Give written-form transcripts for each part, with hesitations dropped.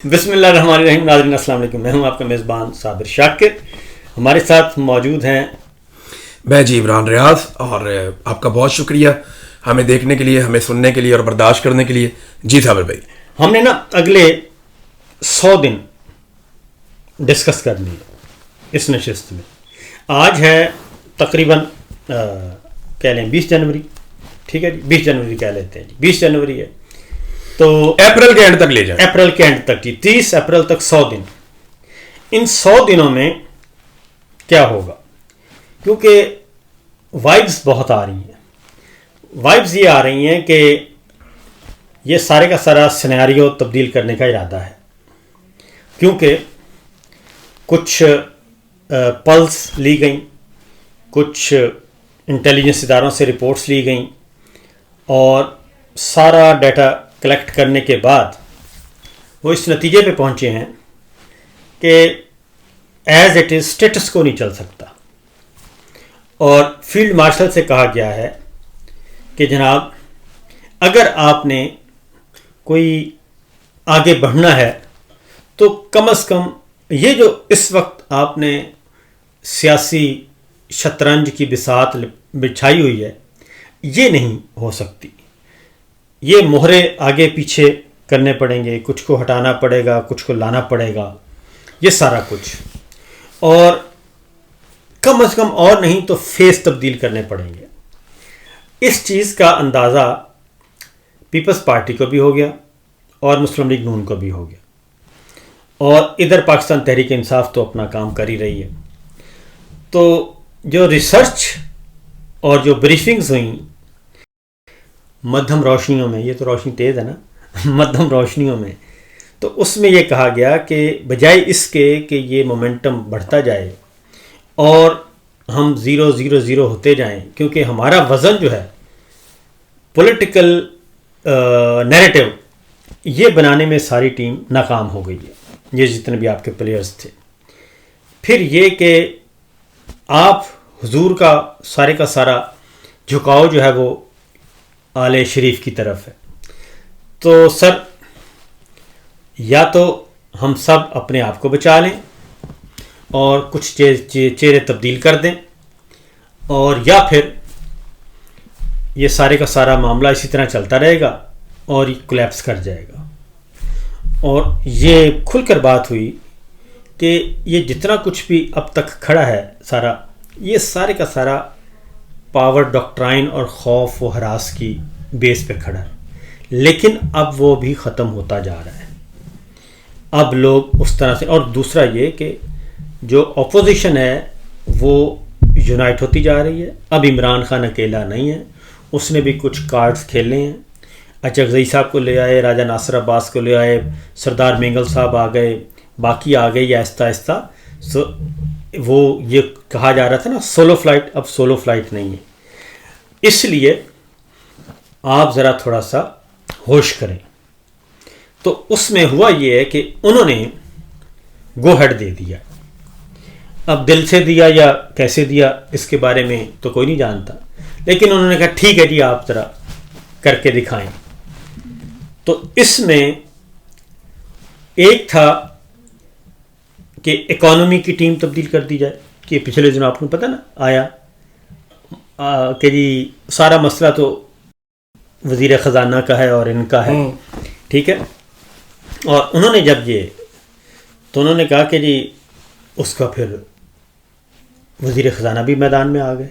بسم اللہ الرحمن الرحیم. ناظرین السلام علیکم. میں ہوں آپ کا میزبان صابر شاکر. ہمارے ساتھ موجود ہیں میں عمران ریاض. اور آپ کا بہت شکریہ ہمیں دیکھنے کے لیے, ہمیں سننے کے لیے اور برداشت کرنے کے لیے. جی صابر بھائی, ہم نے اگلے 100 دن ڈسکس کر لیے اس نشست میں. آج ہے تقریباً کہہ لیں 20 جنوری. ٹھیک ہے جی, 20 جنوری کہہ لیتے ہیں جی, 20 جنوری ہے تو اپریل کے اینڈ تک لے جائیں. اپریل کے اینڈ تک جی, 30 اپریل تک 100 دن. ان 100 دنوں میں کیا ہوگا, کیونکہ وائبز بہت آ رہی ہیں. وائبز یہ آ رہی ہیں کہ یہ سارے کا سارا سینیریو تبدیل کرنے کا ارادہ ہے, کیونکہ کچھ پلس لی گئیں, کچھ انٹیلیجنس اداروں سے رپورٹس لی گئیں, اور سارا ڈیٹا کلیکٹ کرنے کے بعد وہ اس نتیجے پہ پہنچے ہیں کہ ایز اٹ از اسٹیٹس کو نہیں چل سکتا. اور فیلڈ مارشل سے کہا گیا ہے کہ جناب اگر آپ نے کوئی آگے بڑھنا ہے تو کم از کم یہ جو اس وقت آپ نے سیاسی شطرنج کی بساط بچھائی ہوئی ہے یہ نہیں ہو سکتی. یہ مہرے آگے پیچھے کرنے پڑیں گے, کچھ کو ہٹانا پڑے گا, کچھ کو لانا پڑے گا, یہ سارا کچھ. اور کم از کم اور نہیں تو فیس تبدیل کرنے پڑیں گے. اس چیز کا اندازہ پیپلز پارٹی کو بھی ہو گیا اور مسلم لیگ نون کو بھی ہو گیا, اور ادھر پاکستان تحریک انصاف تو اپنا کام کر ہی رہی ہے. تو جو ریسرچ اور جو بریفنگز ہوئیں مدھم روشنیوں میں, یہ تو روشنی تیز ہے نا, مدھم روشنیوں میں, تو اس میں یہ کہا گیا کہ بجائے اس کے کہ یہ مومنٹم بڑھتا جائے اور ہم 0-0-0 ہوتے جائیں, کیونکہ ہمارا وزن جو ہے پولیٹیکل نیریٹو یہ بنانے میں ساری ٹیم ناکام ہو گئی ہے, یہ جتنے بھی آپ کے پلیئرز تھے. پھر یہ کہ آپ حضور کا سارا جھکاؤ جو ہے وہ آل شریف کی طرف ہے. تو سر یا تو ہم سب اپنے آپ کو بچا لیں اور کچھ چہرے تبدیل کر دیں, اور یا پھر یہ سارے کا سارا معاملہ اسی طرح چلتا رہے گا اور یہ کولیپس کر جائے گا. اور یہ کھل کر بات ہوئی کہ یہ جتنا کچھ بھی اب تک کھڑا ہے سارا, یہ سارے کا سارا پاور ڈاکٹرائن اور خوف و ہراس کی بیس پہ کھڑا ہے. لیکن اب وہ بھی ختم ہوتا جا رہا ہے. اب لوگ اس طرح سے, اور دوسرا یہ کہ جو اپوزیشن ہے وہ یونائٹ ہوتی جا رہی ہے. اب عمران خان اکیلا نہیں ہے, اس نے بھی کچھ کارڈز کھیلے ہیں. اچغزئی صاحب کو لے آئے, راجہ ناصر عباس کو لے آئے, سردار مینگل صاحب آ گئے, باقی آ گئے آہستہ آہستہ. وہ یہ کہا جا رہا تھا نا سولو فلائٹ, اب سولو فلائٹ نہیں ہے. اس لیے آپ ذرا تھوڑا سا ہوش کریں. تو اس میں ہوا یہ ہے کہ انہوں نے گو ہیڈ دے دیا. اب دل سے دیا یا کیسے دیا اس کے بارے میں تو کوئی نہیں جانتا, لیکن انہوں نے کہا ٹھیک ہے جی آپ ذرا کر کے دکھائیں. تو اس میں ایک تھا کہ اکانومی کی ٹیم تبدیل کر دی جائے, کہ پچھلے دنوں آپ کو پتہ نا آیا کہ جی سارا مسئلہ تو وزیر خزانہ کا ہے اور ان کا ہے. ٹھیک ہے, اور انہوں نے جب یہ تو انہوں نے کہا کہ جی اس کا پھر وزیر خزانہ بھی میدان میں آ گئے,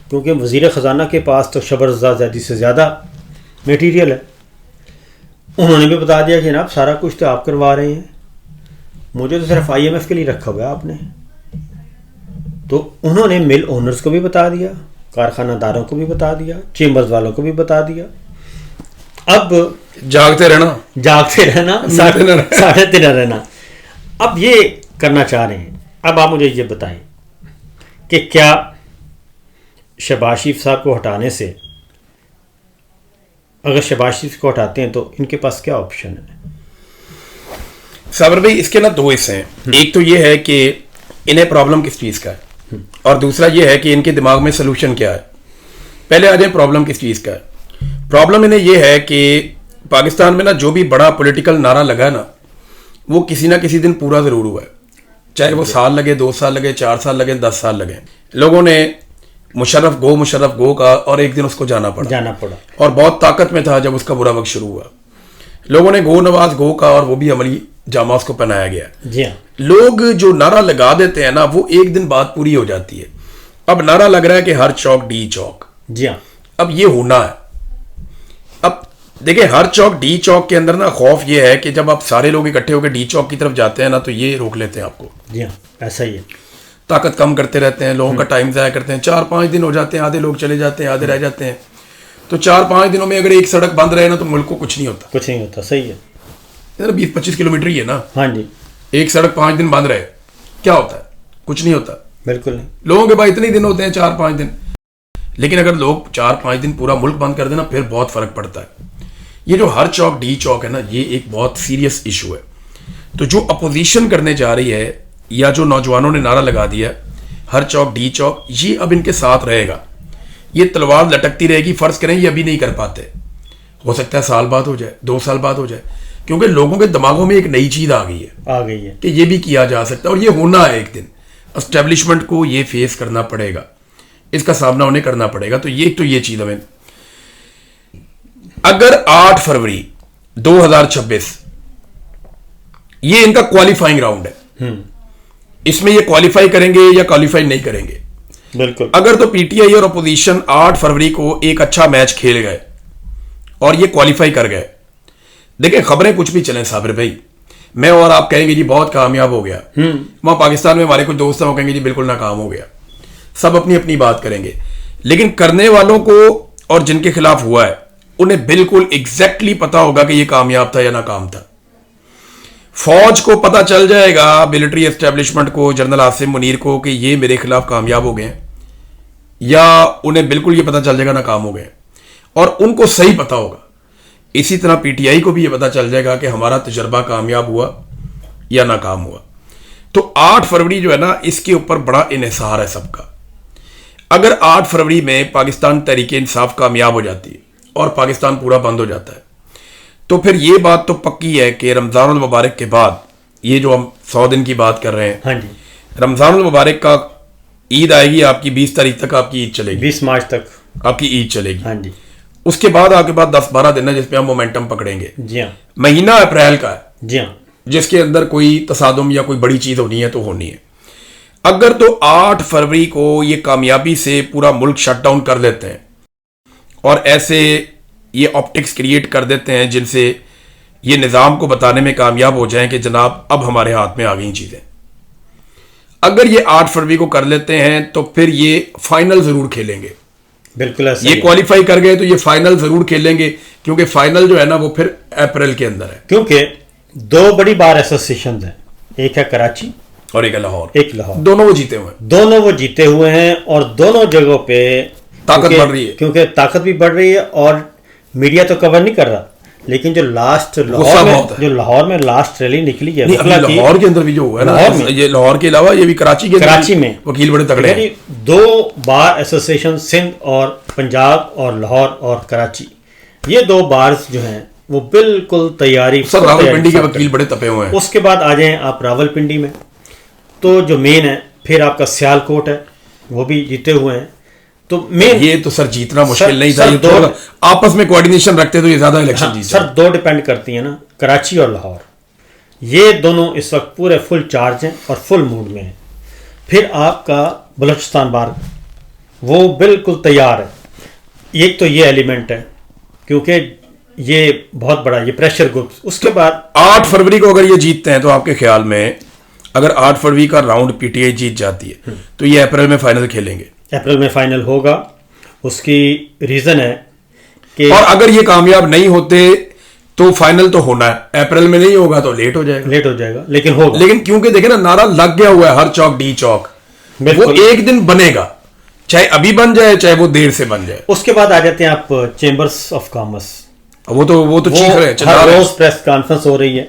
کیونکہ وزیر خزانہ کے پاس تو شبر رضا زیدی سے زیادہ میٹیریل ہے. انہوں نے بھی بتا دیا کہ جناب سارا کچھ تو آپ کروا رہے ہیں, مجھے تو صرف IMF کے لیے رکھا ہوا ہے آپ نے. تو انہوں نے مل اونرز کو بھی بتا دیا, کارخانہ داروں کو بھی بتا دیا, چیمبرز والوں کو بھی بتا دیا. اب جاگتے رہنا ساڑھے تیرہ رہنا. اب یہ کرنا چاہ رہے ہیں. اب آپ مجھے یہ بتائیں کہ کیا شہباز شریف صاحب کو ہٹانے سے, اگر شہباز شریف کو ہٹاتے ہیں تو ان کے پاس کیا آپشن ہے؟ صابر بھائی اس کے نا 2 حصے ہیں. ایک تو یہ ہے کہ انہیں پرابلم کس چیز کا ہے, اور دوسرا یہ ہے کہ ان کے دماغ میں سلوشن کیا ہے. پہلے آ جائیں پرابلم کس چیز کا ہے. پرابلم انہیں یہ ہے کہ پاکستان میں نا جو بھی بڑا پولیٹیکل نعرہ لگا ہے نا وہ کسی نہ کسی دن پورا ضرور ہوا ہے، چاہے وہ سال لگے، 2 سال لگے، 4 سال لگے، 10 سال لگے. لوگوں نے مشرف گو کا اور ایک دن اس کو جانا پڑا اور بہت طاقت میں تھا جب اس کا برا وقت شروع ہوا. لوگوں نے گو نواز گو کا اور وہ بھی عملی جامہ اس کو پہنایا گیا. جی ہاں. لوگ جو نعرہ لگا دیتے ہیں نا وہ ایک دن بعد پوری ہو جاتی ہے. اب نعرہ لگ رہا ہے کہ ہر چوک ڈی چوک. جی ہاں. اب یہ ہونا ہے. اب دیکھیں ہر چوک ڈی چوک کے اندر نا خوف یہ ہے کہ جب آپ سارے لوگ اکٹھے ہو کے ڈی چوک کی طرف جاتے ہیں نا تو یہ روک لیتے ہیں آپ کو. جی ہاں ایسا ہی ہے. طاقت کم کرتے رہتے ہیں، لوگوں کا ٹائم ضائع کرتے ہیں. 4-5 دن ہو جاتے ہیں، آدھے لوگ چلے جاتے ہیں، آدھے رہ جاتے ہیں. تو 4-5 دنوں میں اگر ایک سڑک بند رہے نا تو ملک کو کچھ نہیں ہوتا. صحیح ہے. 20-25 کلومیٹر ہی ہے نا. ہاں جی. ایک سڑک 5 دن بند رہے کیا ہوتا ہے؟ کچھ نہیں ہوتا. بالکل نہیں. لوگوں کے پاس اتنے دن ہوتے ہیں 4-5 دن، لیکن اگر لوگ 4-5 دن پورا ملک بند کر دینا پھر بہت فرق پڑتا ہے. یہ جو ہر چوک ڈی چوک ہے نا یہ ایک بہت سیریس ایشو ہے. تو جو اپوزیشن کرنے جا رہی ہے یا جو نوجوانوں نے نعرہ لگا دیا ہر چوک ڈی چوک، یہ اب ان کے ساتھ رہے گا. یہ تلوار لٹکتی رہے گی. فرض کریں یہ ابھی نہیں کر پاتے، ہو سکتا ہے سال بعد ہو جائے، 2 سال بعد ہو جائے، کیونکہ لوگوں کے دماغوں میں ایک نئی چیز آ گئی ہے کہ یہ بھی کیا جا سکتا ہے اور یہ ہونا ہے. ایک دن اسٹیبلشمنٹ کو یہ فیس کرنا پڑے گا، اس کا سامنا انہیں کرنا پڑے گا. تو یہ چیز ہمیں اگر 8 فروری 2026 یہ ان کا کوالیفائنگ راؤنڈ ہے، اس میں یہ کوالیفائی کریں گے یا کوالیفائی نہیں کریں گے. بالکل. اگر تو پی ٹی آئی اور اپوزیشن 8 فروری کو ایک اچھا میچ کھیل گئے اور یہ کوالیفائی کر گئے، دیکھیں خبریں کچھ بھی چلیں صابر بھائی، میں اور آپ کہیں گے جی بہت کامیاب ہو گیا، وہاں پاکستان میں ہمارے کچھ دوست ہیں وہ کہیں گے جی بالکل ناکام ہو گیا. سب اپنی اپنی بات کریں گے، لیکن کرنے والوں کو اور جن کے خلاف ہوا ہے انہیں بالکل ایگزیکٹلی پتا ہوگا کہ یہ کامیاب تھا یا ناکام تھا. فوج کو پتا چل جائے گا، ملٹری اسٹیبلشمنٹ کو، جنرل عاصم منیر کو کہ یہ میرے خلاف کامیاب ہو گئے ہیں، یا انہیں بالکل یہ پتا چل جائے گا ناکام ہو گئے، اور ان کو صحیح پتا ہوگا. اسی طرح پی ٹی آئی کو بھی یہ پتا چل جائے گا کہ ہمارا تجربہ کامیاب ہوا یا ناکام ہوا. تو 8 فروری جو ہے نا اس کے اوپر بڑا انحصار ہے سب کا. اگر 8 فروری میں پاکستان تحریک انصاف کامیاب ہو جاتی ہے اور پاکستان پورا بند ہو جاتا ہے تو پھر یہ بات تو پکی ہے کہ رمضان المبارک کے بعد، یہ جو ہم 100 دن کی بات کر رہے ہیں، ہاں جی، رمضان المبارک کا عید آئے گی آپ کی 20 تاریخ تک، آپ کی عید چلے گی، 20 مارچ تک آپ کی عید چلے گی. ہاں جی. اس کے بعد آپ کے بعد 10-12 دن ہے جس پہ ہم مومنٹم پکڑیں گے. جی ہاں. مہینہ اپریل کا ہے. جی ہاں. جس کے اندر کوئی تصادم یا کوئی بڑی چیز ہونی ہے تو ہونی ہے. اگر تو 8 فروری کو یہ کامیابی سے پورا ملک شٹ ڈاؤن کر دیتے ہیں اور ایسے یہ آپٹکس کریٹ کر دیتے ہیں جن سے یہ نظام کو بتانے میں کامیاب ہو جائیں کہ جناب اب ہمارے ہاتھ میں آ گئی چیزیں، اگر یہ 8 فروری کو کر لیتے ہیں تو پھر یہ فائنل ضرور کھیلیں گے. بالکل ایسا یہ کوالیفائی کر گئے تو یہ فائنل ضرور کھیلیں گے، کیونکہ فائنل جو ہے نا وہ پھر اپریل کے اندر ہے. کیونکہ 2 بڑی بار ایسوسیشن ہیں، ایک ہے کراچی اور ایک لاہور. دونوں وہ جیتے ہوئے ہیں اور دونوں جگہوں پہ طاقت بڑھ رہی ہے، کیونکہ طاقت بھی بڑھ رہی ہے اور میڈیا تو کور نہیں کر رہا. لیکن جو لاہور میں لاسٹ ریلی نکلی ہے، لاہور کے اندر بھی جو ہوا ہے نا، یہ لاہور کے علاوہ یہ بھی کراچی میں وکیل بڑے تگڑے ہیں. 2 بار ایسوسیشن سندھ اور پنجاب اور لاہور اور کراچی، یہ 2 بارز جو ہیں وہ بالکل تیاری. سر راولپنڈی کے وکیل بڑے تپے ہوئے ہیں. اس کے بعد آ جائیں آپ راولپنڈی میں، تو جو مین ہے پھر آپ کا سیال کوٹ ہے، وہ بھی جیتے ہوئے ہیں. تو یہ تو سر جیتنا مشکل نہیں تھا، آپس میں کوارڈینیشن رکھتے تو یہ زیادہ الیکشن جیتے. سر 2 ڈیپینڈ کرتی ہیں نا، کراچی اور لاہور، یہ دونوں اس وقت پورے فل چارج ہیں اور فل موڈ میں ہیں. پھر آپ کا بلوچستان بار وہ بالکل تیار ہے. ایک تو یہ ایلیمنٹ ہے کیونکہ یہ بہت بڑا یہ پریشر گروپ. اس کے بعد 8 فروری کو اگر یہ جیتتے ہیں تو آپ کے خیال میں اگر 8 فروری کا راؤنڈ پی ٹی آئی جیت جاتی ہے تو یہ اپریل میں فائنل کھیلیں گے. اپریل میں فائنل ہوگا. اس کی ریزن ہے کہ اور اگر یہ کامیاب نہیں ہوتے تو فائنل تو ہونا ہے، اپریل میں نہیں ہوگا تو لیٹ ہو جائے گا لیکن ہوگا. لیکن کیونکہ دیکھیں نا نعرہ لگ گیا ہوا ہے ہر چوک ڈی چوک، وہ ایک دن بنے گا، چاہے ابھی بن جائے چاہے وہ دیر سے بن جائے. اس کے بعد آ جاتے ہیں آپ چیمبرز آف کامرس، وہ تو چیخ رہے ہیں، ہر روز پریس کانفرنس ہو رہی ہے.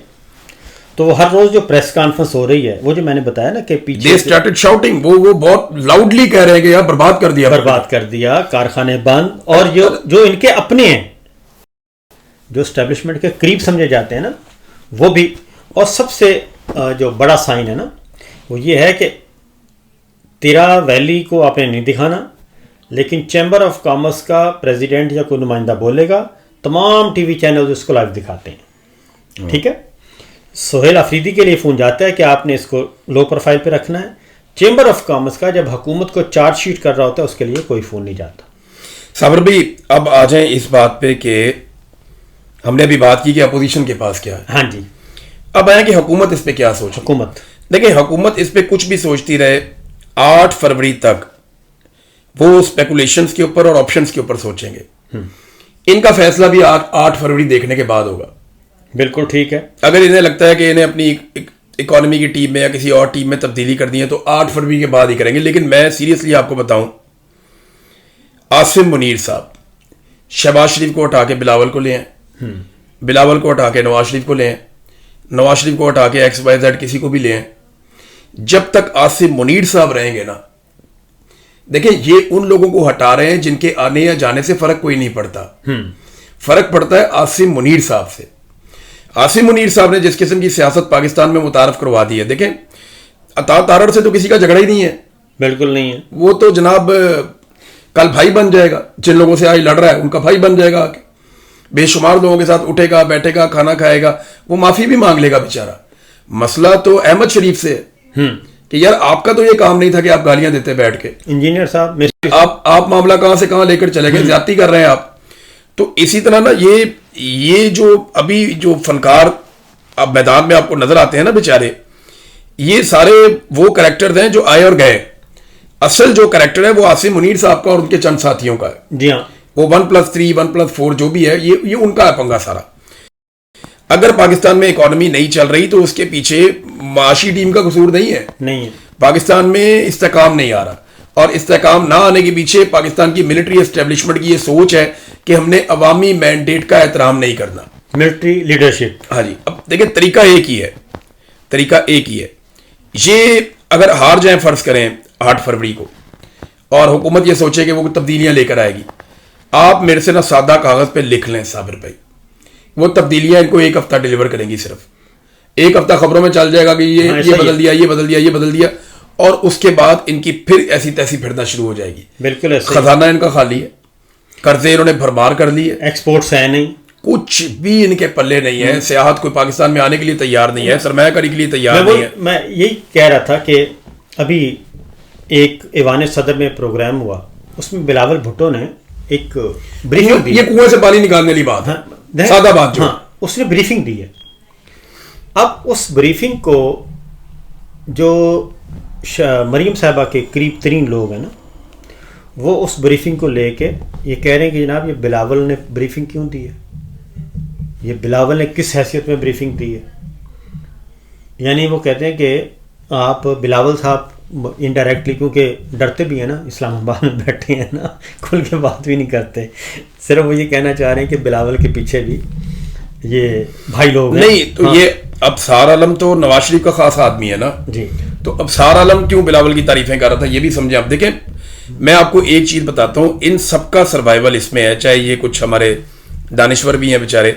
تو ہر روز جو پریس کانفرنس ہو رہی ہے وہ جو میں نے بتایا نا کہ پیچھے they started shouting، وہ بہت لاؤڈلی کہہ رہے ہیں کہ یار برباد کر دیا، کارخانے بند. اور جو ان کے اپنے ہیں جو اسٹیبلشمنٹ کے قریب سمجھے جاتے ہیں نا وہ بھی اور سب سے جو بڑا سائن ہے نا وہ یہ ہے کہ تیرا ویلی کو آپ نے نہیں دکھانا، لیکن چیمبر آف کامرس کا پریزیڈنٹ یا کوئی نمائندہ بولے گا، تمام ٹی وی چینل اس کو لائیو دکھاتے ہیں. ٹھیک ہے. سہیل آفریدی کے لیے فون جاتا ہے کہ آپ نے اس کو لو پروفائل پہ رکھنا ہے. چیمبر آف کامرس کا جب حکومت کو چارج شیٹ کر رہا ہوتا ہے اس کے لیے کوئی فون نہیں جاتا. صابر بھائی اب آ جائیں اس بات پہ کہ ہم نے ابھی بات کی کہ اپوزیشن کے پاس کیا ہے. ہاں جی. اب آئیں کہ حکومت اس پہ کیا سوچ. حکومت دیکھیں حکومت اس پہ کچھ بھی سوچتی رہے، 8 فروری تک وہ اسپیکولیشنز کے اوپر اور آپشنز کے اوپر سوچیں گے. ان کا فیصلہ بھی 8 فروری دیکھنے کے بعد ہوگا. بالکل ٹھیک ہے. اگر انہیں لگتا ہے کہ انہیں اپنی اکانومی کی ٹیم میں یا کسی اور ٹیم میں تبدیلی کرنی ہے تو 8 فروری کے بعد ہی کریں گے. لیکن میں سیریسلی آپ کو بتاؤں، عاصم منیر صاحب شہباز شریف کو ہٹا کے بلاول کو لے آئیں، بلاول کو ہٹا کے نواز شریف کو لے آئیں، نواز شریف کو ہٹا کے XYZ کسی کو بھی لے آئیں. جب تک عاصم منیر صاحب رہیں گے نا، دیکھیں یہ ان لوگوں کو ہٹا رہے ہیں جن کے آنے یا جانے سے فرق کوئی نہیں پڑتا. فرق پڑتا ہے عاصم منیر صاحب سے. عاصم منیر صاحب نے جس قسم کی سیاست پاکستان میں متعارف کروا دی ہے، دیکھیں عطا تارڑ سے تو کسی کا جھگڑا ہی نہیں ہے. بالکل نہیں ہے. وہ تو جناب کل بھائی بن جائے گا. جن لوگوں سے آج لڑ رہا ہے ان کا بھائی بن جائے گا. بے شمار لوگوں کے ساتھ اٹھے گا، بیٹھے گا، کھانا کھائے گا، وہ معافی بھی مانگ لے گا بیچارہ. مسئلہ تو احمد شریف سے ہے کہ یار آپ کا تو یہ کام نہیں تھا کہ آپ گالیاں دیتے بیٹھ کے. انجینئر صاحب آپ معاملہ کہاں سے کہاں لے کر چلے گئے، زیادتی کر رہے ہیں آپ. تو اسی طرح نا یہ جو ابھی جو فنکار اب میدان میں آپ کو نظر آتے ہیں نا بیچارے، یہ سارے وہ کریکٹرز ہیں جو آئے اور گئے. اصل جو کریکٹر ہے وہ عاصم منیر صاحب کا اور ان کے چند ساتھیوں کا ہے. جی ہاں. وہ 1+3 1+4 جو بھی ہے یہ ان کا ہے پنگا سارا. اگر پاکستان میں اکانومی نہیں چل رہی تو اس کے پیچھے معاشی ٹیم کا قصور نہیں ہے. نہیں ہے. پاکستان میں استحکام نہیں آ رہا، اور استحکام نہ آنے کے پیچھے پاکستان کی ملٹری اسٹیبلشمنٹ کی یہ سوچ ہے کہ ہم نے عوامی مینڈیٹ کا احترام نہیں کرنا. Military leadership. ہاں جی. اب دیکھیں طریقہ ایک ہی ہے. یہ اگر ہار جائیں فرض کریں 8 فروری کو اور حکومت یہ سوچے کہ وہ تبدیلیاں لے کر آئے گی، آپ میرے سے نا سادہ کاغذ پہ لکھ لیں صابر بھائی، وہ تبدیلیاں ان کو 1 ہفتہ ڈیلیور کریں گی. صرف 1 ہفتہ خبروں میں چل جائے گا کہ یہ بدل دیا اور اس کے بعد ان کی پھر ایسی تیسی پھرنا شروع ہو جائے گی. بالکل. خزانہ ان کا خالی ہے، قرضے انہوں نے بھرمار کر لیے، ایکسپورٹس ہے نہیں، کچھ بھی ان کے پلے نہیں ہے. سیاحت کوئی پاکستان میں آنے کے لیے تیار نہیں ہے، سرمایہ کاری کے لیے تیار نہیں ہے. میں یہی کہہ رہا تھا کہ ابھی ایک ایوان صدر میں پروگرام ہوا، اس میں بلاول بھٹو نے ایک بریفنگ دی. یہ کنویں سے پانی نکالنے والی بات ہے، سادہ بات. ہاں اس نے بریفنگ دی ہے. اب اس بریفنگ کو جو مریم صاحبہ کے قریب ترین لوگ ہیں نا، وہ اس بریفنگ کو لے کے یہ کہہ رہے ہیں کہ جناب یہ بلاول نے بریفنگ کیوں دی ہے، یہ بلاول نے کس حیثیت میں بریفنگ دی ہے. یعنی وہ کہتے ہیں کہ آپ بلاول صاحب انڈائریکٹلی، کیونکہ ڈرتے بھی ہیں نا، اسلام آباد میں بیٹھے ہیں نا، کھل کے بات بھی نہیں کرتے، صرف وہ یہ کہنا چاہ رہے ہیں کہ بلاول کے پیچھے بھی یہ بھائی لوگ ہیں. نہیں تو یہ ابصار عالم تو نواز شریف کا خاص آدمی ہے نا جی. تو ابصار عالم کیوں بلاول کی تعریفیں کر رہا تھا یہ بھی سمجھیں. آپ دیکھیں میں آپ کو ایک چیز بتاتا ہوں، ان سب کا سروائیول اس میں ہے. چاہے یہ کچھ ہمارے دانشور بھی ہیں بیچارے،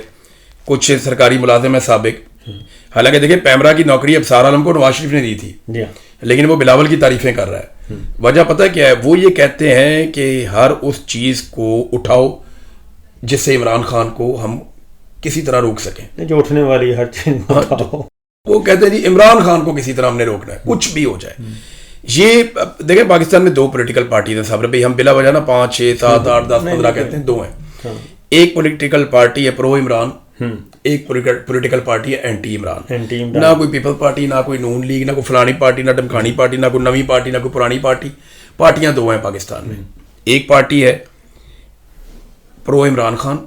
کچھ سرکاری ملازم ہیں سابق. حالانکہ دیکھیں پیمرا کی نوکری ابصار عالم کو نواز شریف نے دی تھی، لیکن وہ بلاول کی تعریفیں کر رہا ہے. وجہ پتہ کیا ہے؟ وہ یہ کہتے ہیں کہ ہر اس چیز کو اٹھاؤ جس سے عمران خان کو ہم کسی طرح روک سکیں، جو اٹھنے والی ہر چیز اٹھاؤ. وہ کہتے ہیں جی عمران خان کو کسی طرح ہم نے روکنا ہے، کچھ بھی ہو جائے. یہ دیکھیں پاکستان میں 2 پولیٹیکل پارٹیز ہیں صاحب بھائی. ہم بلا وجہ نا 5 6 7 8 10 15 کہتے ہیں، 2 ہیں. ایک پولیٹیکل پارٹی ہے پرو عمران، ایک پولیٹیکل پارٹی ہے اینٹی عمران. نہ کوئی پیپل پارٹی، نہ کوئی نون لیگ، نہ کوئی فلانی پارٹی، نہ ڈمکھانی پارٹی، نہ کوئی نویں پارٹی، نہ کوئی پرانی پارٹی. پارٹیاں 2 ہیں پاکستان میں. ایک پارٹی ہے پرو عمران خان،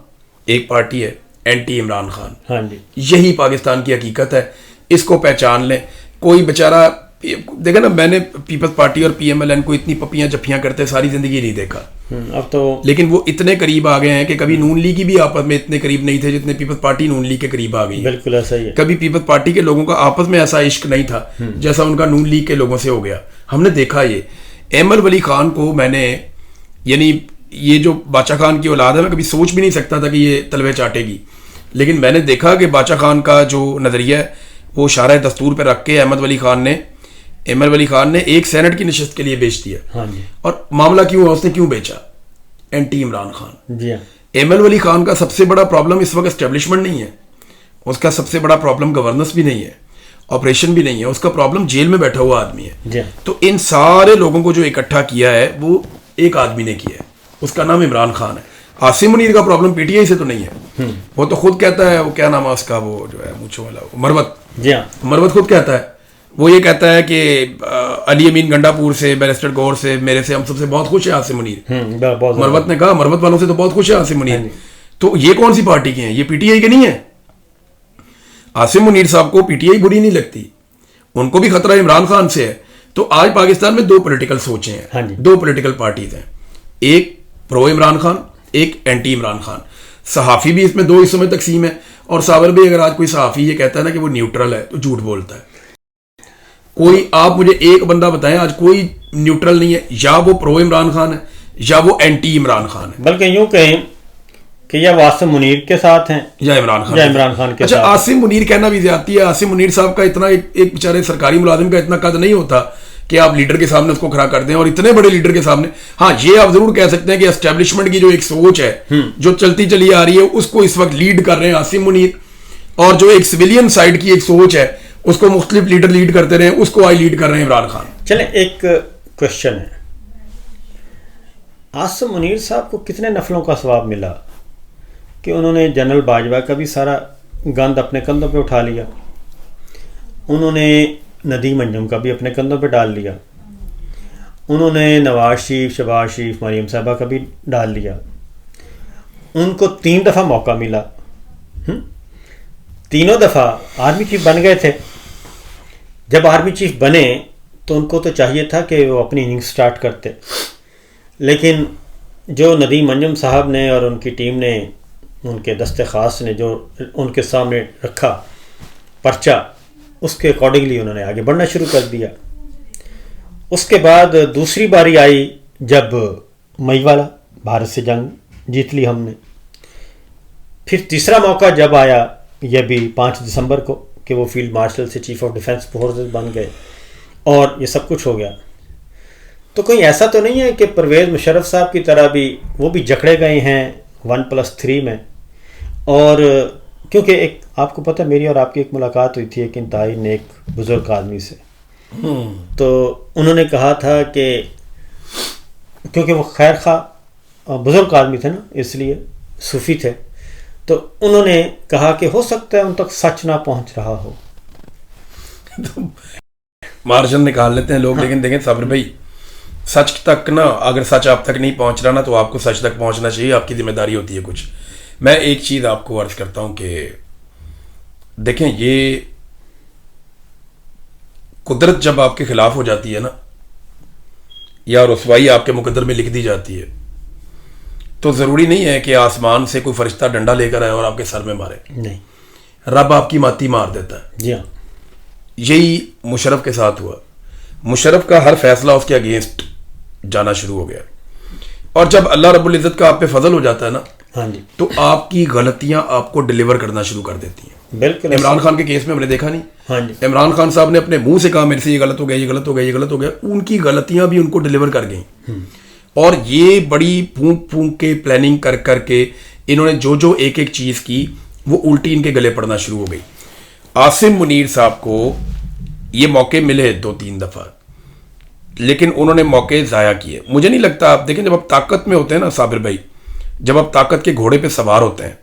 ایک پارٹی ہے اینٹی عمران خان. یہی پاکستان کی حقیقت ہے، اس کو پہچان لیں. کوئی بیچارہ دیکھیں نا، میں نے پیپلز پارٹی اور PMLN کو اتنی پپیاں جپیاں کرتے ساری زندگی نہیں دیکھا. اب تو لیکن وہ اتنے قریب آ گئے ہیں کہ کبھی نون لیگ بھی آپس میں اتنے قریب نہیں تھے جتنے پیپلز پارٹی نون لیگ کے قریب آ گئی. بالکل ایسا ہی ہے. کبھی پیپلز پارٹی کے لوگوں کا آپس میں ایسا عشق نہیں تھا جیسا ان کا نون لیگ کے لوگوں سے ہو گیا. ہم نے دیکھا یہ ایمل ولی خان کو، میں نے یعنی یہ جو باچا خان کی اولاد ہے، میں کبھی سوچ بھی نہیں سکتا تھا کہ یہ تلوے چاٹے گی. لیکن میں نے دیکھا کہ باچا خان کا جو نظریہ ہے وہ شارح دستور پہ رکھ کے احمد ولی خان نے ایک سینٹ کی نشست کے لیے بیچ دیا. ہاں جی. اور معاملہ کیوں ہے, اس نے کیوں بیچا؟ اینٹی عمران خان. جی ہاں. احمد ولی خان کا سب سے بڑا پرابلم اس وقت اسٹیبلشمنٹ نہیں ہے, اس کا سب سے بڑا پرابلم گورننس بھی نہیں ہے, آپریشن بھی نہیں ہے, اس کا پرابلم جیل میں بیٹھا ہوا آدمی ہے. جی. تو ان سارے لوگوں کو جو اکٹھا کیا ہے وہ ایک آدمی نے کیا ہے, اس کا نام عمران خان ہے. عاصم منیر کا پرابلم پی ٹی آئی سے تو نہیں ہے, وہ تو خود کہتا ہے, وہ کیا نام ہے اس کا, وہ جو ہے مونچھوں والا, مروت. جی ہاں. مروت خود کہتا ہے, وہ یہ کہتا ہے کہ علی امین گنڈا پور سے, بیرسٹر گور سے, میرے سے, ہم سب سے بہت خوش ہے عاصم منیر. مروت نے کہا مروت والوں سے تو بہت خوش ہے عاصم منیر. تو یہ کون سی پارٹی کے ہیں؟ یہ پی ٹی آئی کے نہیں ہے. عاصم منیر صاحب کو پی ٹی آئی بری نہیں لگتی, ان کو بھی خطرہ عمران خان سے ہے. تو آج پاکستان میں دو پولیٹیکل سوچیں ہیں, دو پولیٹیکل پارٹیز ہیں, ایک پرو عمران خان, ایک اینٹی عمران خان. صحافی بھی اس میں دو حصوں میں تقسیم ہے. اور صابر بھی, اگر آج کوئی صحافی یہ کہتا ہے نا کہ وہ نیوٹرل ہے تو جھوٹ بولتا ہے. کوئی آپ مجھے ایک بندہ بتائیں آج کوئی نیوٹرل نہیں ہے, یا وہ پرو عمران خان ہے یا وہ اینٹی عمران خان ہے. بلکہ یوں کہیں کہ یا عاصم منیر کے ساتھ ہیں یا عمران خان کے ساتھ. اچھا, عاصم منیر کہنا بھی زیادتی ہے. عاصم منیر صاحب کا اتنا ایک بیچارے سرکاری ملازم کا اتنا قد نہیں ہوتا کہ آپ لیڈر کے سامنے اس کو کھڑا کر دیں, اور اتنے بڑے لیڈر کے سامنے. ہاں, یہ آپ ضرور کہہ سکتے ہیں کہ اسٹیبلشمنٹ کی جو ایک سوچ ہے جو چلتی چلی آ رہی ہے, اس کو اس وقت لیڈ کر رہے ہیں عاصم منیر, اور جو ایک سویلین سائڈ کی ایک سوچ ہے اس کو مختلف لیڈر لیڈ کرتے رہے, اس کو آئی لیڈ کر رہے ہیں عمران خان. چلیں ایک کوشچن ہے, عاصم منیر صاحب کو کتنے نفلوں کا ثواب ملا کہ انہوں نے جنرل باجوہ کا بھی سارا گند اپنے کندھوں پہ اٹھا لیا, انہوں نے ندیم انجم کا بھی اپنے کندھوں پہ ڈال لیا, انہوں نے نواز شریف, شہباز شریف, مریم صاحبہ کا بھی ڈال لیا. ان کو 3 دفعہ موقع ملا, تینوں دفعہ آرمی چیف بن گئے تھے. جب آرمی چیف بنے تو ان کو تو چاہیے تھا کہ وہ اپنی اننگ سٹارٹ کرتے, لیکن جو ندیم انجم صاحب نے اور ان کی ٹیم نے, ان کے دست خاص نے جو ان کے سامنے رکھا پرچہ, اس کے اکارڈنگلی انہوں نے آگے بڑھنا شروع کر دیا. اس کے بعد دوسری باری آئی جب مئی والا بھارت سے جنگ جیت لی ہم نے. پھر تیسرا موقع جب آیا, یہ بھی 5 دسمبر کو, کہ وہ فیلڈ مارشل سے چیف آف ڈیفنس فورسز بن گئے, اور یہ سب کچھ ہو گیا. تو کوئی ایسا تو نہیں ہے کہ پرویز مشرف صاحب کی طرح بھی وہ بھی جکڑے گئے ہیں 1+3 میں. اور کیونکہ ایک آپ کو پتہ, میری اور آپ کی ایک ملاقات ہوئی تھی ایک انتہائی نیک بزرگ آدمی سے, تو انہوں نے کہا تھا کہ کیونکہ وہ خیر خواہ بزرگ آدمی تھے نا, اس لیے صوفی تھے, تو انہوں نے کہا کہ ہو سکتا ہے ان تک سچ نہ پہنچ رہا ہو. مارجن نکال لیتے ہیں لوگ, لیکن دیکھیں صابر بھائی, سچ تک نا, اگر سچ آپ تک نہیں پہنچ رہا نا تو آپ کو سچ تک پہنچنا چاہیے, آپ کی ذمہ داری ہوتی ہے کچھ. میں ایک چیز آپ کو عرض کرتا ہوں کہ دیکھیں, یہ قدرت جب آپ کے خلاف ہو جاتی ہے نا, یا رسوائی آپ کے مقدر میں لکھ دی جاتی ہے, تو ضروری نہیں ہے کہ آسمان سے کوئی فرشتہ ڈنڈا لے کر آئے اور آپ کے سر میں مارے. نہیں, رب آپ کی ماتی مار دیتا ہے. جی ہاں, یہی مشرف کے ساتھ ہوا. مشرف کا ہر فیصلہ اس کے اگینسٹ جانا شروع ہو گیا, اور جب اللہ رب العزت کا آپ پہ فضل ہو جاتا ہے نا, ہاں جی, تو آپ کی غلطیاں آپ کو ڈیلیور کرنا شروع کر دیتی ہیں. بالکل. عمران خان کے کیس میں ہم نے دیکھا نہیں, ہاں جی, عمران خان صاحب نے اپنے منہ سے کہا میرے سے یہ غلط ہو گیا, یہ غلط ہو گیا, یہ غلط ہو گیا, ان کی غلطیاں بھی ان کو ڈیلیور کر گئیں. اور یہ بڑی پھونک پھونک کے پلاننگ کر کر کے انہوں نے جو جو ایک ایک چیز کی وہ الٹی ان کے گلے پڑنا شروع ہو گئی. عاصم منیر صاحب کو یہ موقع ملے 2-3 دفعہ, لیکن انہوں نے موقع ضائع کیے. مجھے نہیں لگتا, آپ دیکھیں جب آپ طاقت میں ہوتے ہیں نا صابر بھائی, جب آپ طاقت کے گھوڑے پہ سوار ہوتے ہیں,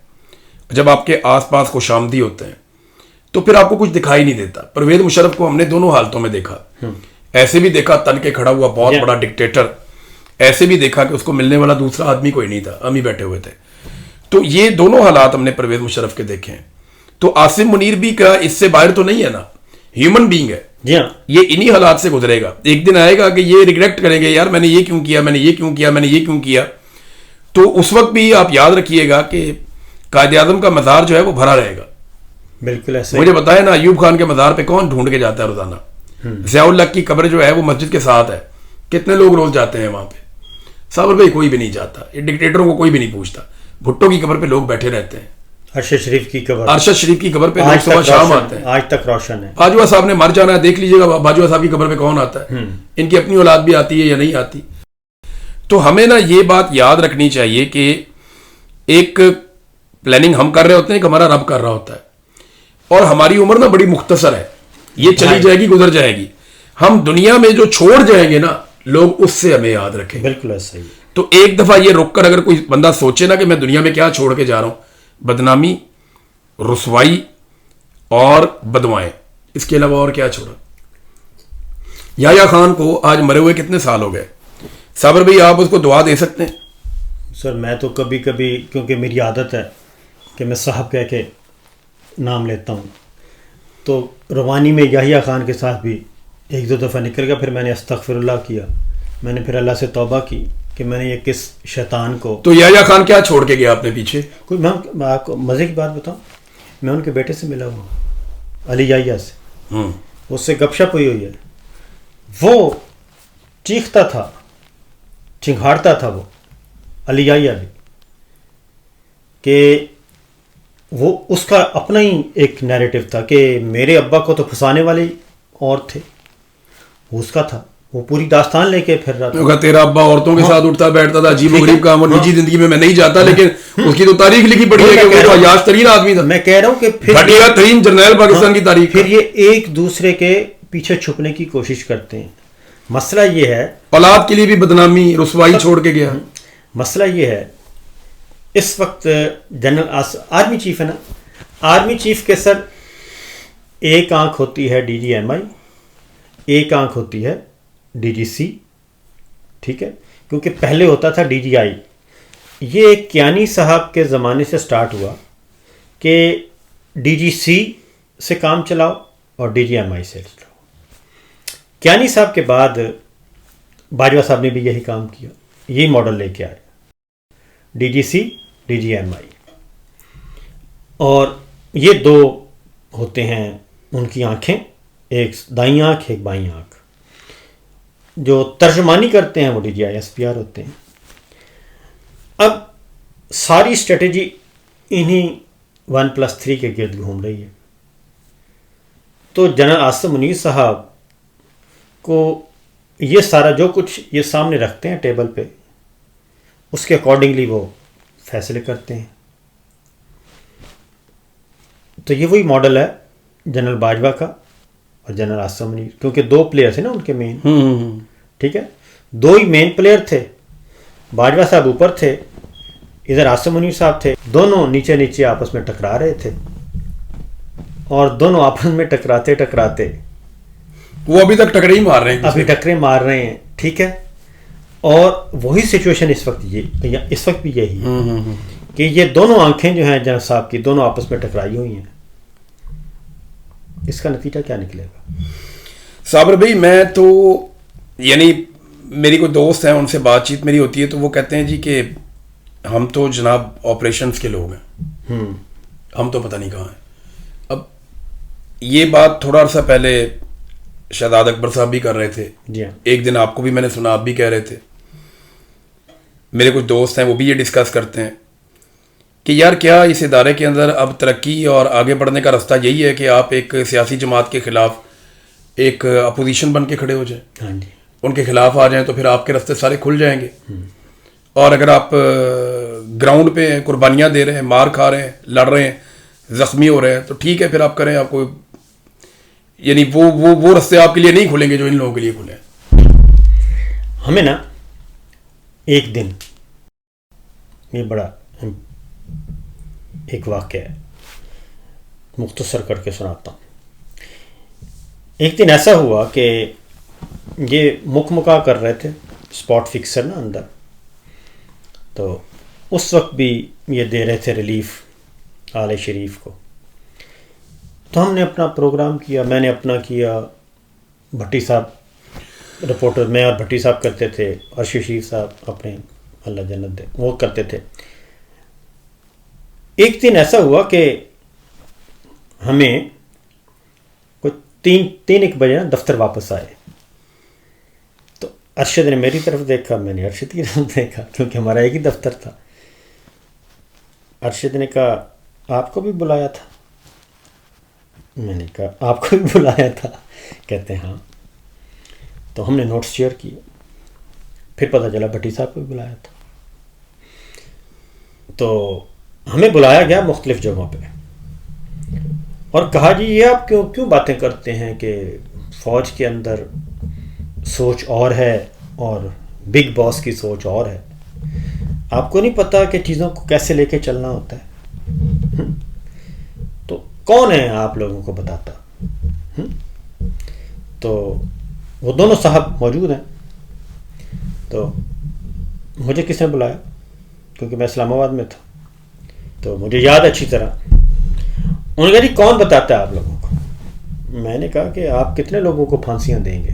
جب آپ کے آس پاس خوش آمدی ہوتے ہیں, تو پھر آپ کو کچھ دکھائی نہیں دیتا. پرویز مشرف کو ہم نے دونوں حالتوں میں دیکھا, ایسے بھی دیکھا تن کے کھڑا ہوا بہت بڑا ڈکٹیٹر, ایسے بھی دیکھا کہ اس کو ملنے والا دوسرا آدمی کوئی نہیں تھا, ہم ہی بیٹھے ہوئے تھے. تو یہ دونوں حالات ہم نے پرویز مشرف کے دیکھے ہیں. تو عاصم منیر بھی کا اس سے باہر تو نہیں ہے نا, ہیومن بینگ ہے. جی ہاں, یہ انہی حالات سے گزرے گا. ایک دن آئے گا کہ یہ ریگریکٹ کریں گے, یار میں نے یہ کیوں کیا, میں نے یہ کیوں کیا, میں نے یہ کیوں کیا. تو اس وقت بھی آپ یاد رکھیے گا کہ قائد اعظم کا مزار جو ہے وہ بھرا رہے گا. بالکل ایسے. مجھے بتایا نا, ایوب خان کے مزار پہ کون ڈھونڈ کے جاتا ہے روزانہ؟ ضیاء الحق کی قبر جو ہے وہ مسجد کے ساتھ ہے, کتنے لوگ روز جاتے ہیں وہاں پہ؟ صابر بھائی کوئی بھی نہیں جاتا, یہ ڈکٹیٹروں کو کوئی بھی نہیں پوچھتا. بھٹو کی قبر پہ لوگ بیٹھے رہتے ہیں, ارشد شریف کی قبر ارشد شریف کی قبر پہ لوگ آج صبح تک شام روشن، آتے ہیں. آج تک روشن ہے. باجوہ صاحب نے مر جانا ہے، دیکھ لیجیے گا باجوہ صاحب کی قبر پہ کون آتا ہے. ان کی اپنی اولاد بھی آتی ہے یا نہیں آتی. تو ہمیں نا یہ بات یاد رکھنی چاہیے کہ ایک پلاننگ ہم کر رہے ہوتے ہیں کہ ہمارا رب کر رہا ہوتا ہے، اور ہماری عمر نا بڑی مختصر ہے، یہ چلی جائے گی گزر جائے گی. ہم دنیا میں جو چھوڑ جائیں گے نا لوگ اس سے ہمیں یاد رکھیں گے. بالکل ایسا ہی. تو ایک دفعہ یہ رک کر اگر کوئی بندہ سوچے نا کہ میں دنیا میں کیا چھوڑ کے جا رہا ہوں، بدنامی، رسوائی اور بدوائیں، اس کے علاوہ اور کیا چھوڑا. یحییٰ خان کو آج مرے ہوئے کتنے سال ہو گئے. صابر بھائی آپ اس کو دعا دے سکتے ہیں؟ سر میں تو کبھی کبھی، کیونکہ میری عادت ہے کہ میں صاحب کہہ کے نام لیتا ہوں، تو روانی میں یحییٰ خان کے ساتھ بھی ایک دو دفعہ نکل گیا. پھر میں نے استغفر اللہ کیا، میں نے پھر اللہ سے توبہ کی کہ میں نے یہ کس شیطان کو. تو یحییٰ خان کیا چھوڑ کے گیا اپنے پیچھے؟ کوئی میں آپ کو مزے کی بات بتاؤں، میں ان کے بیٹے سے ملا ہوا علی یحییٰ سے، اس سے گپ شپ ہوئی ہے. وہ چیختا تھا، چنگھاڑتا تھا وہ علی یحییٰ بھی، کہ وہ اس کا اپنا ہی ایک نیریٹو تھا کہ میرے ابا کو تو پھنسانے والے اور تھے، وہ اس کا تھا، وہ پوری داستان لے کے پھر رہا تھا. تیرا ابا عورتوں کے ساتھ اٹھتا بیٹھتا تھا، عجیب و غریب کام، اور نجی زندگی میں نہیں جاتا، لیکن اس کی تو تاریخ لکھی پڑی ہے کہ وہ تو عیاش ترین آدمی تھا. میں کہہ رہا ہوں کہ گھٹیا ترین جرنیل پاکستان کی تاریخ. پھر یہ ایک دوسرے کے پیچھے چھپنے کی کوشش کرتے ہیں. مسئلہ یہ ہے، اولاد کے لیے بھی بدنامی رسوائی چھوڑ کے گیا. مسئلہ یہ ہے اس وقت جنرل آرمی چیف ہے نا، آرمی چیف کے سر ایک آنکھ ہوتی ہے ڈی جی ایم آئی، ایک آنکھ ہوتی ہے ڈی جی سی، ٹھیک ہے، کیونکہ پہلے ہوتا تھا ڈی جی آئی. یہ کیانی صاحب کے زمانے سے سٹارٹ ہوا کہ ڈی جی سی سے کام چلاؤ اور ڈی جی ایم آئی سے چلاؤ. کیانی صاحب کے بعد باجوہ صاحب نے بھی یہی کام کیا، یہی ماڈل لے کے آئے، D G C D G M I. اور یہ دو ہوتے ہیں ان کی آنکھیں، ایک دائیں آنکھ ایک بائیں آنکھ. جو ترجمانی کرتے ہیں وہ D G I S P R ہوتے ہیں. اب ساری اسٹریٹجی انہی 1+3 کے گرد گھوم رہی ہے. تو جنرل عاصم منیر صاحب کو یہ سارا جو کچھ یہ سامنے رکھتے ہیں ٹیبل پہ، اس کے اکارڈنگلی وہ فیصلے کرتے ہیں. تو یہ وہی ماڈل ہے جنرل باجوہ کا اور جنرل عاصم منیر، کیونکہ دو پلیئر تھے نا ان کے مین، ٹھیک ہے، دو ہی مین پلیئر تھے. باجوہ صاحب اوپر تھے، ادھر عاصم منیر صاحب تھے. دونوں نیچے نیچے آپس میں ٹکرا رہے تھے، اور دونوں آپس میں ٹکراتے ٹکراتے وہ ابھی تک ٹکرے ہی مار رہے ہیں، ابھی ٹکرے مار رہے ہیں، ٹھیک ہے. اور وہی سچویشن اس وقت بھی یہی ہے کہ یہ دونوں آنکھیں جو ہیں جنرل صاحب کی، دونوں آپس میں ٹکرائی ہوئی ہیں. اس کا نتیجہ کیا نکلے گا؟ صابر بھائی میں تو یعنی میری کوئی دوست ہیں، ان سے بات چیت میری ہوتی ہے تو وہ کہتے ہیں جی کہ ہم تو جناب آپریشنز کے لوگ ہیں، ہم تو پتہ نہیں کہاں ہیں. اب یہ بات تھوڑا عرصہ پہلے شہزاد اکبر صاحب بھی کر رہے تھے، جی ہاں، ایک دن آپ کو بھی میں نے سنا آپ بھی کہہ رہے تھے. میرے کچھ دوست ہیں وہ بھی یہ ڈسکس کرتے ہیں کہ یار کیا اس ادارے کے اندر اب ترقی اور آگے بڑھنے کا راستہ یہی ہے کہ آپ ایک سیاسی جماعت کے خلاف ایک اپوزیشن بن کے کھڑے ہو جائیں، ہاں جی، ان کے خلاف آ جائیں تو پھر آپ کے راستے سارے کھل جائیں گے. اور اگر آپ گراؤنڈ پہ قربانیاں دے رہے ہیں، مار کھا رہے ہیں، لڑ رہے ہیں، زخمی ہو رہے ہیں، تو ٹھیک ہے پھر آپ کریں. آپ کو یعنی وہ راستے آپ کے لیے نہیں کھلیں گے جو ان لوگوں کے لیے کھلے ہیں. ہمیں نا ایک دن، یہ بڑا ایک واقعہ ہے، مختصر کر کے سناتا ہوں. ایک دن ایسا ہوا کہ یہ مکا کر رہے تھے اسپاٹ فکسر نا اندر، تو اس وقت بھی یہ دے رہے تھے ریلیف آل شریف کو. تو ہم نے اپنا پروگرام کیا، میں نے اپنا کیا، بھٹی صاحب رپورٹر، میں اور بھٹی صاحب کرتے تھے، اور شریف صاحب اپنے اللہ جنت دے وہ کرتے تھے. ایک دن ایسا ہوا کہ ہمیں کوئی تین ایک بجے نا دفتر واپس آئے. تو ارشد نے میری طرف دیکھا، میں نے ارشد کی طرف دیکھا، کیونکہ ہمارا ایک ہی دفتر تھا. ارشد نے کہا آپ کو بھی بلایا تھا؟ میں نے کہا آپ کو بھی بلایا تھا؟ کہتے ہیں ہاں. تو ہم نے نوٹس شیئر کیے. پھر پتہ چلا بھٹی صاحب کو بھی بلایا تھا. تو ہمیں بلایا گیا مختلف جگہوں پہ اور کہا جی یہ آپ کیوں باتیں کرتے ہیں کہ فوج کے اندر سوچ اور ہے اور بگ باس کی سوچ اور ہے. آپ کو نہیں پتہ کہ چیزوں کو کیسے لے کے چلنا ہوتا ہے. تو کون ہے آپ لوگوں کو بتاتا؟ تو وہ دونوں صاحب موجود ہیں. تو مجھے کس نے بلایا کیونکہ میں اسلام آباد میں تھا تو مجھے یاد اچھی طرح. انہوں نے کہا جی کون بتاتا ہے آپ لوگوں کو؟ میں نے کہا کہ آپ کتنے لوگوں کو پھانسیاں دیں گے؟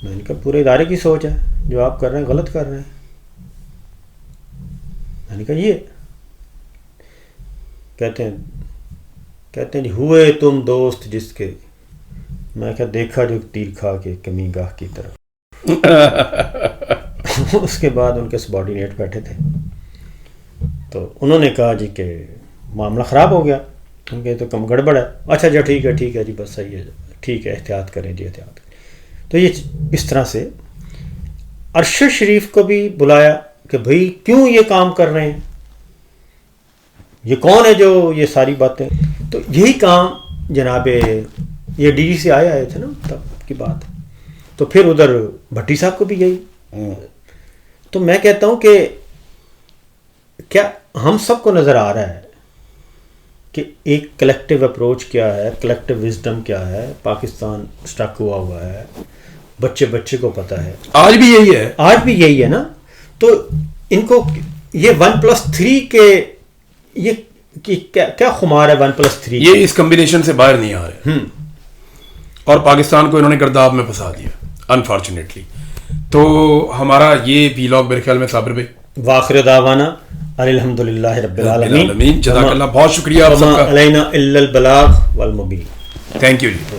میں نے کہا پورے ادارے کی سوچ ہے، جو آپ کر رہے ہیں غلط کر رہے ہیں. میں نے کہا یہ کہتے ہیں جی ہوئے تم دوست جس کے. میں کہا دیکھا جو تیر کھا کے کمی گاہ کی طرف. اس کے بعد ان کے سبارڈینیٹ بیٹھے تھے تو انہوں نے کہا جی کہ معاملہ خراب ہو گیا. ان کے تو کم گڑبڑ ہے. اچھا جی ٹھیک ہے جی بس صحیح ہے، ٹھیک ہے احتیاط کریں جی احتیاط کریں. تو یہ اس طرح سے ارشد شریف کو بھی بلایا کہ بھئی کیوں یہ کام کر رہے ہیں، یہ کون ہے جو یہ ساری باتیں. تو یہی کام جناب یہ ڈی جی سے آئے تھے نا تب کی بات. تو پھر ادھر بھٹی صاحب کو بھی یہی. تو میں کہتا ہوں کہ کیا ہم سب کو نظر آ رہا ہے کہ ایک کلیکٹیو اپروچ کیا ہے، کلیکٹیو وزڈم کیا ہے. پاکستان سٹک ہوا ہے، بچے کو پتہ ہے. آج بھی یہی ہے نا. تو ان کو یہ 1+3 کے یہ کیا خمار ہے 1+3؟ یہ اس کمبینیشن سے باہر نہیں آ رہے اور پاکستان کو انہوں نے گرداب میں پھنسا دیا انفارچونیٹلی. تو ہمارا یہ ویلاگ میرے خیال میں صابر بھائی واخر دعوانا الحمدللہ رب العالمین. جزاک اللہ، بہت شکریہ آپ سب کا. علینا الا البلاغ والمبین. Thank you G.